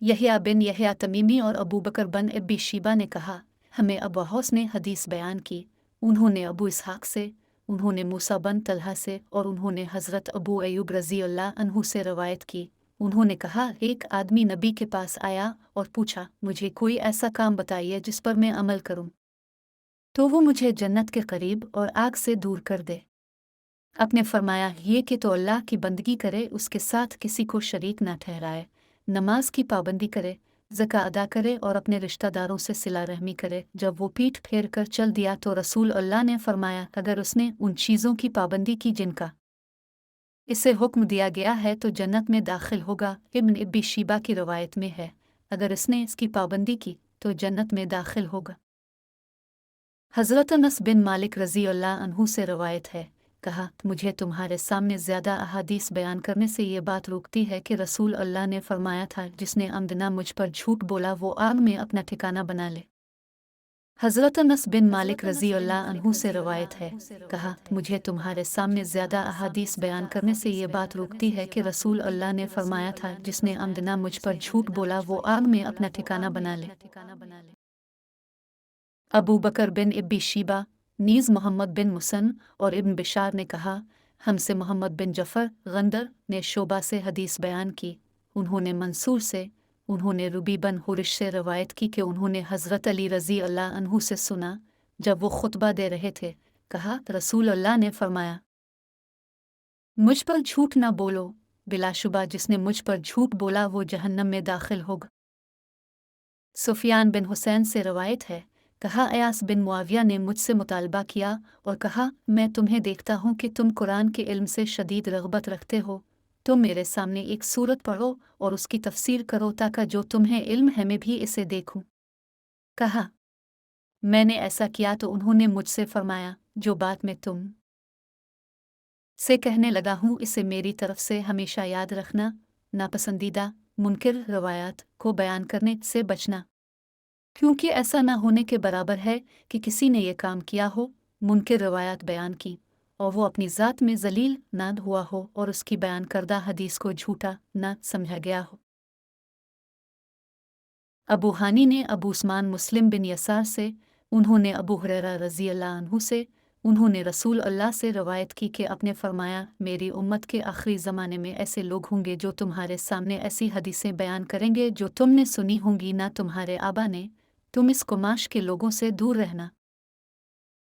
यहया बिन यहया तमीमी और अबू बकर बन अबी शीबा ने कहा, हमें अबू हौस ने हदीस बयान की। उन्होंने अबू इसहाक से, उन्होंने मूसा बन तलहा से और उन्होंने हज़रत अबू अयूब रज़ी अल्लाह अन्हु से रवायत की। उन्होंने कहा, एक आदमी नबी के पास आया और पूछा, मुझे कोई ऐसा काम बताइए जिस पर मैं अमल करूं, तो वो मुझे जन्नत के करीब और आग से दूर कर दे। आपने फरमाया, ये कि तो अल्लाह की बंदगी करे, उसके साथ किसी को शरीक न ठहराए, नमाज की पाबंदी करे, ज़का अदा करे और अपने रिश्तेदारों से सिला रहमी करे। जब वो पीठ फेर कर चल दिया तो रसूल अल्लाह ने फरमाया, अगर उसने उन चीज़ों की पाबंदी की जिनका इसे हुक्म दिया गया है तो जन्नत में दाखिल होगा। इब्न इब्बी शीबा की रवायत में है, अगर इसने इसकी पाबंदी की तो जन्नत में दाखिल होगा। हज़रत अनस बिन मालिक रज़ी अल्लाह अन्हु से रवायत है, कहा, मुझे तुम्हारे सामने ज़्यादा अहादीस बयान करने से ये बात रोकती है कि रसूल अल्लाह ने फरमाया था, जिसने अमदना मुझ पर झूठ बोला वो आग में अपना ठिकाना बना ले। हज़रत अनस बिन मालिक रज़ी अल्लाह अन्हु से रवायत है, कहा, मुझे तुम्हारे सामने ज़्यादा अहादीस बयान करने से ये बात रोकती है कि रसूल अल्लाह ने फरमाया था, जिसने अमदना मुझ पर झूठ बोला वो आग में अपना ठिकाना बना ले। अबू बकर बिन इब्बी शीबा नीज़ मोहम्मद बिन मुसन और इब्न बिशार ने कहा, हमसे मोहम्मद बिन जफ़र गंदर ने शोबा से हदीस बयान की। उन्होंने मंसूर से, उन्होंने रुबी बन हुरिश से रवायत की कि उन्होंने हज़रत अली रज़ी अल्लाह अन्हु से सुना, जब वो खुतबा दे रहे थे, कहा, रसूल अल्लाह ने फरमाया, मुझ पर झूठ न बोलो, बिलाशुबा जिसने मुझ पर झूठ बोला वो जहन्नम में दाखिल होगा। सुफियान बिन हुसैन से रवायत है, कहा, अयास बिन मुआविया ने मुझसे मुतालबा किया और कहा, मैं तुम्हें देखता हूँ कि तुम कुरान के इल्म से शदीद रग़बत रखते हो, तुम मेरे सामने एक सूरत पढ़ो और उसकी तफसीर करो ताकि जो तुम्हें इल्म है मैं भी इसे देखूं। कहा, मैंने ऐसा किया तो उन्होंने मुझसे फरमाया, जो बात मैं तुम से कहने लगा हूँ इसे मेरी तरफ से हमेशा याद रखना, नापसंदीदा मुनकिर रवायात को बयान करने से बचना, क्योंकि ऐसा न होने के बराबर है कि किसी ने यह काम किया हो, मुनकिर रवायात बयान की, और वो अपनी ज़ात में जलील न हुआ हो और उसकी बयान करदा हदीस को झूठा न समझा गया हो। अबू हानी ने अबू उस्मान मुस्लिम बिन यसार से, उन्होंने अबू हुरैरा रज़ी अल्लाह अन्हु से, उन्होंने रसूल अल्लाह से रवायत की कि आपने फरमाया, मेरी उम्मत के आखिरी ज़माने में ऐसे लोग होंगे जो तुम्हारे सामने ऐसी हदीसें बयान करेंगे जो तुमने सुनी होंगी ना तुम्हारे आबा ने, तुम इस कुमाश के लोगों से दूर रहना।